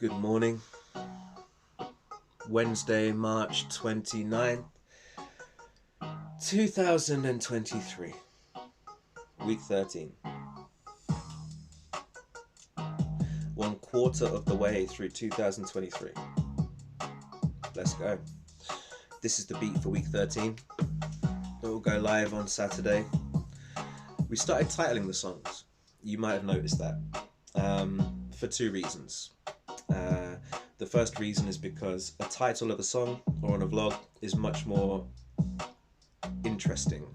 Good morning. Wednesday, March 29th, 2023. Week 13. 1/4 of the way through 2023. Let's go. This is the beat for week 13. It will go live on Saturday. We started titling the songs. You might have noticed that. For two reasons. The first reason is because a title of a song or on a vlog is much more interesting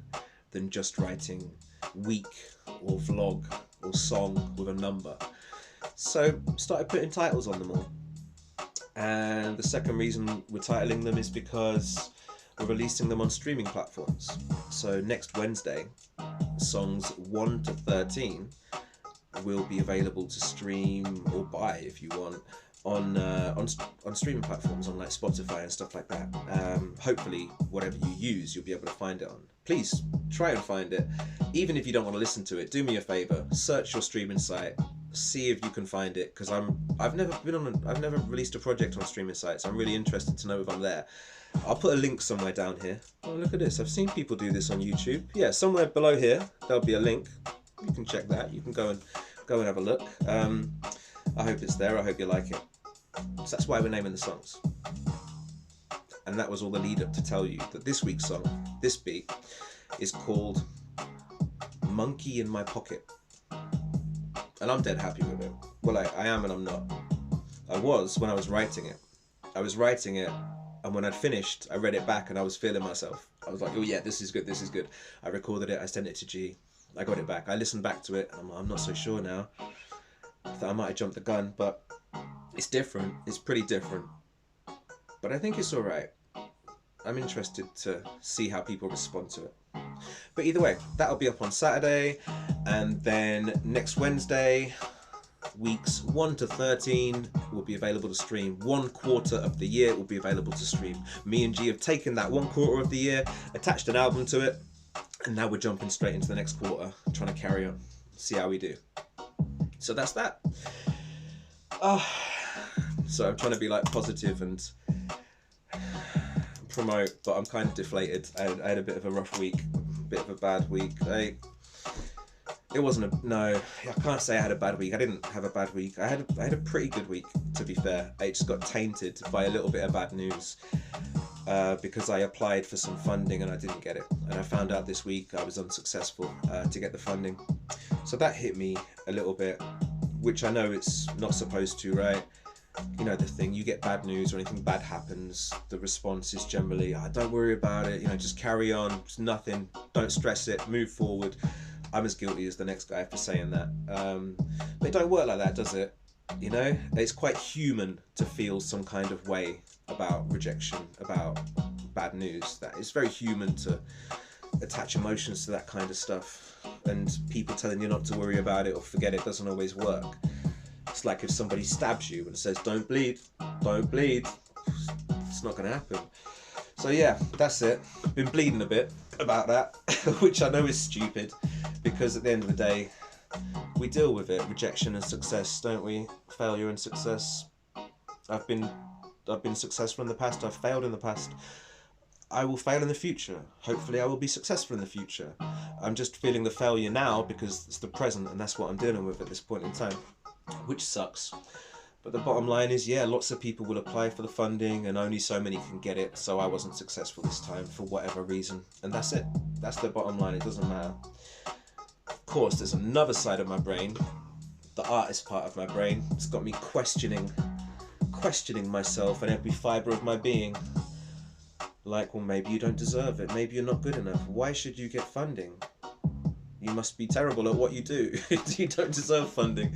than just writing week or vlog or song with a number. So started putting titles on them all. And the second reason we're titling them is because we're releasing them on streaming platforms. So next Wednesday, songs 1 to 13 will be available to stream or buy if you want on streaming platforms, on like Spotify and stuff like that. Hopefully whatever you use you'll be able to find it on. Please try and find it. Even if you don't want to listen to it, do me a favor, search your streaming site, see if you can find it, because I've never released a project on streaming sites. I'm really interested to know if I'm there. I'll put a link somewhere down here. Oh, look at this, I've seen people do this on YouTube. Yeah, somewhere below here there'll be a link. You can check that. You can go and have a look. I hope it's there. I hope you like it. So that's why we're naming the songs. And that was all the lead up to tell you that this week's song, this beat, is called Monkey in My Pocket. And I'm dead happy with it. Well, I am and I'm not. I was when I was writing it. And when I'd finished, I read it back and I was feeling myself. I was like, oh yeah, this is good, this is good. I recorded it, I sent it to G. I got it back. I listened back to it and I'm not so sure now. I thought I might have jumped the gun, but it's different. It's pretty different. But I think it's alright. I'm interested to see how people respond to it. But either way, that'll be up on Saturday. And then next Wednesday, weeks 1 to 13 will be available to stream. 1/4 of the year will be available to stream. Me and G have taken that 1/4 of the year, attached an album to it, and now we're jumping straight into the next quarter, trying to carry on, see how we do. So that's that. So I'm trying to be like positive and promote, but I'm kind of deflated. I had a bit of a rough week, a bit of a bad week. I can't say I had a bad week. I didn't have a bad week. I had a pretty good week, to be fair. I just got tainted by a little bit of bad news. Because I applied for some funding and I didn't get it. And I found out this week I was unsuccessful to get the funding. So that hit me a little bit, which I know it's not supposed to, right? You know the thing, you get bad news or anything bad happens, the response is generally, don't worry about it, just carry on, it's nothing, don't stress it, move forward. I'm as guilty as the next guy for saying that. But it don't work like that, does it? It's quite human to feel some kind of way about rejection, about bad news. That it's very human to attach emotions to that kind of stuff, and people telling you not to worry about it or forget it doesn't always work. It's like if somebody stabs you and says don't bleed, it's not going to happen. So yeah, that's it. Been bleeding a bit about that, which I know is stupid, because at the end of the day we deal with it, rejection and success, don't we? Failure and success. I've been successful in the past, I've failed in the past, I will fail in the future. Hopefully I will be successful in the future. I'm just feeling the failure now because it's the present and that's what I'm dealing with at this point in time, which sucks. But the bottom line is, yeah, lots of people will apply for the funding and only so many can get it, so I wasn't successful this time for whatever reason, and that's it. That's the bottom line, it doesn't matter. Of course, there's another side of my brain, the artist part of my brain. It's got me questioning myself and every fibre of my being. Like, well, maybe you don't deserve it, maybe you're not good enough, why should you get funding? You must be terrible at what you do. You don't deserve funding.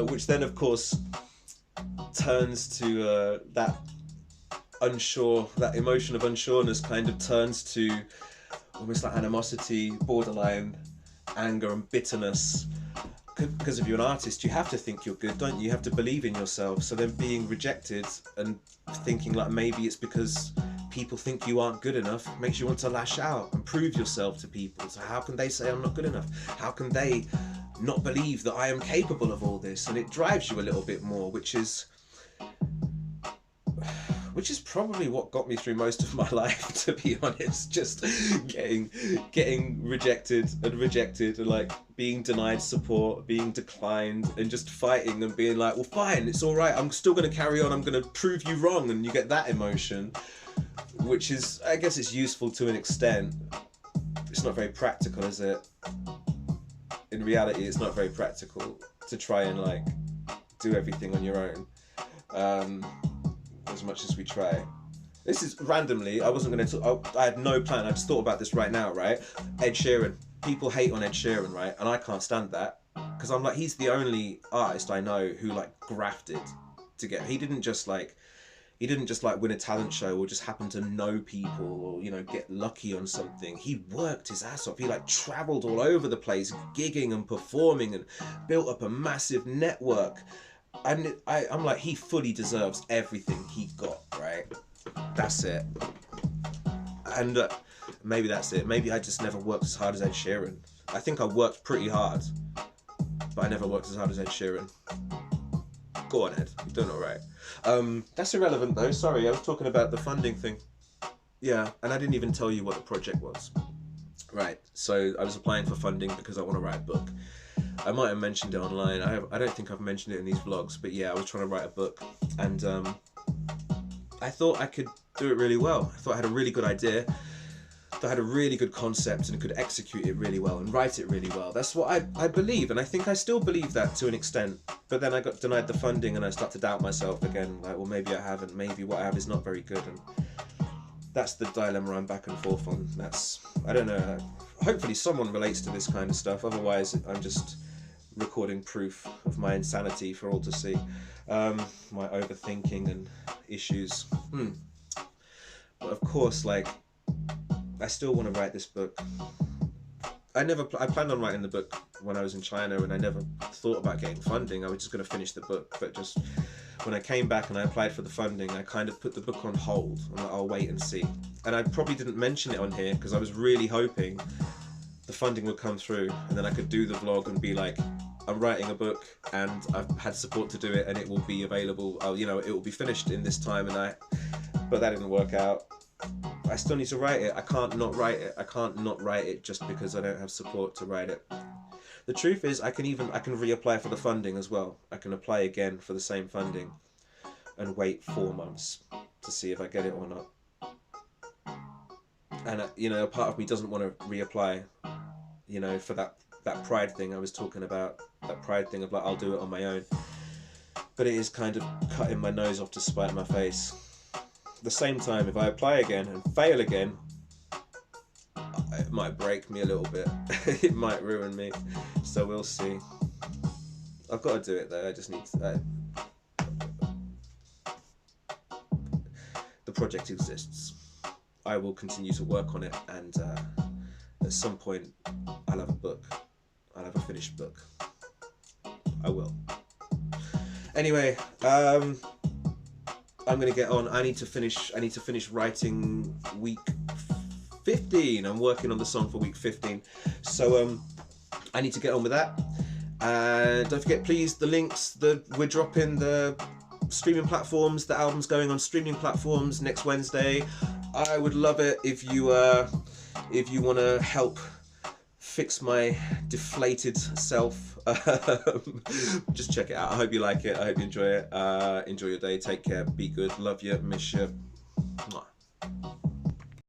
Which then, of course, turns to that emotion of unsureness kind of turns to almost like animosity, borderline anger and bitterness. Because if you're an artist, you have to think you're good, don't you? You have to believe in yourself. So then being rejected and thinking like maybe it's because people think you aren't good enough makes you want to lash out and prove yourself to people. So how can they say I'm not good enough? How can they not believe that I am capable of all this? And it drives you a little bit more, which is which is probably what got me through most of my life, to be honest. Just getting rejected and like being denied support, being declined, and just fighting and being like, well, fine, it's all right, I'm still going to carry on, I'm going to prove you wrong. And you get that emotion, which is, I guess it's useful to an extent. It's not very practical, is it? In reality, it's not very practical to try and like do everything on your own. As much as we try. This is randomly, I wasn't going to, I had no plan, I just thought about this right now, right? Ed Sheeran. People hate on Ed Sheeran, right? And I can't stand that, because I'm like, he's the only artist I know who like grafted to get, he didn't just like win a talent show or just happen to know people or, you know, get lucky on something. He worked his ass off. He like traveled all over the place, gigging and performing, and built up a massive network. And I'm like, he fully deserves everything he got, right? That's it. And maybe that's it. Maybe I just never worked as hard as Ed Sheeran. I think I worked pretty hard, but I never worked as hard as Ed Sheeran. Go on, Ed. You're doing all right. That's irrelevant, though. Sorry, I was talking about the funding thing. Yeah, and I didn't even tell you what the project was. Right, so I was applying for funding because I want to write a book. I might have mentioned it online. I don't think I've mentioned it in these vlogs, but yeah, I was trying to write a book, and I thought I could do it really well. I thought I had a really good idea. I thought I had a really good concept and could execute it really well and write it really well. That's what I believe, and I think I still believe that to an extent. But then I got denied the funding, and I start to doubt myself again. Like, well, maybe I haven't. Maybe what I have is not very good, and that's the dilemma I'm back and forth on. I don't know. Hopefully someone relates to this kind of stuff. Otherwise, I'm just recording proof of my insanity for all to see. My overthinking and issues. But of course, like, I still want to write this book. I planned on writing the book when I was in China, and I never thought about getting funding. I was just going to finish the book, but just when I came back and I applied for the funding, I kind of put the book on hold. I'm like, I'll wait and see. And I probably didn't mention it on here because I was really hoping the funding would come through, and then I could do the vlog and be like, I'm writing a book and I've had support to do it, and it will be available. It will be finished in this time. But that didn't work out. I still need to write it. I can't not write it. I can't not write it just because I don't have support to write it. The truth is, I can reapply for the funding as well. I can apply again for the same funding and wait 4 months to see if I get it or not. And a part of me doesn't want to reapply, for that pride thing I was talking about. That pride thing of like, I'll do it on my own. But it is kind of cutting my nose off to spite my face. At the same time, if I apply again and fail again, it might break me a little bit. It might ruin me. So we'll see. I've got to do it though. I just need to. The project exists. I will continue to work on it, and at some point I'll have a book. I'll have a finished book. I will. Anyway, I'm gonna get on. I need to finish writing week 15. I'm working on the song for week 15, so I need to get on with that. And don't forget, please, the links. We're dropping the streaming platforms. The album's going on streaming platforms next Wednesday. I would love it if you want to help fix my deflated self. Just check it out. I hope you like it. I hope you enjoy it. Enjoy your day. Take care. Be good. Love you. Miss you. Mwah.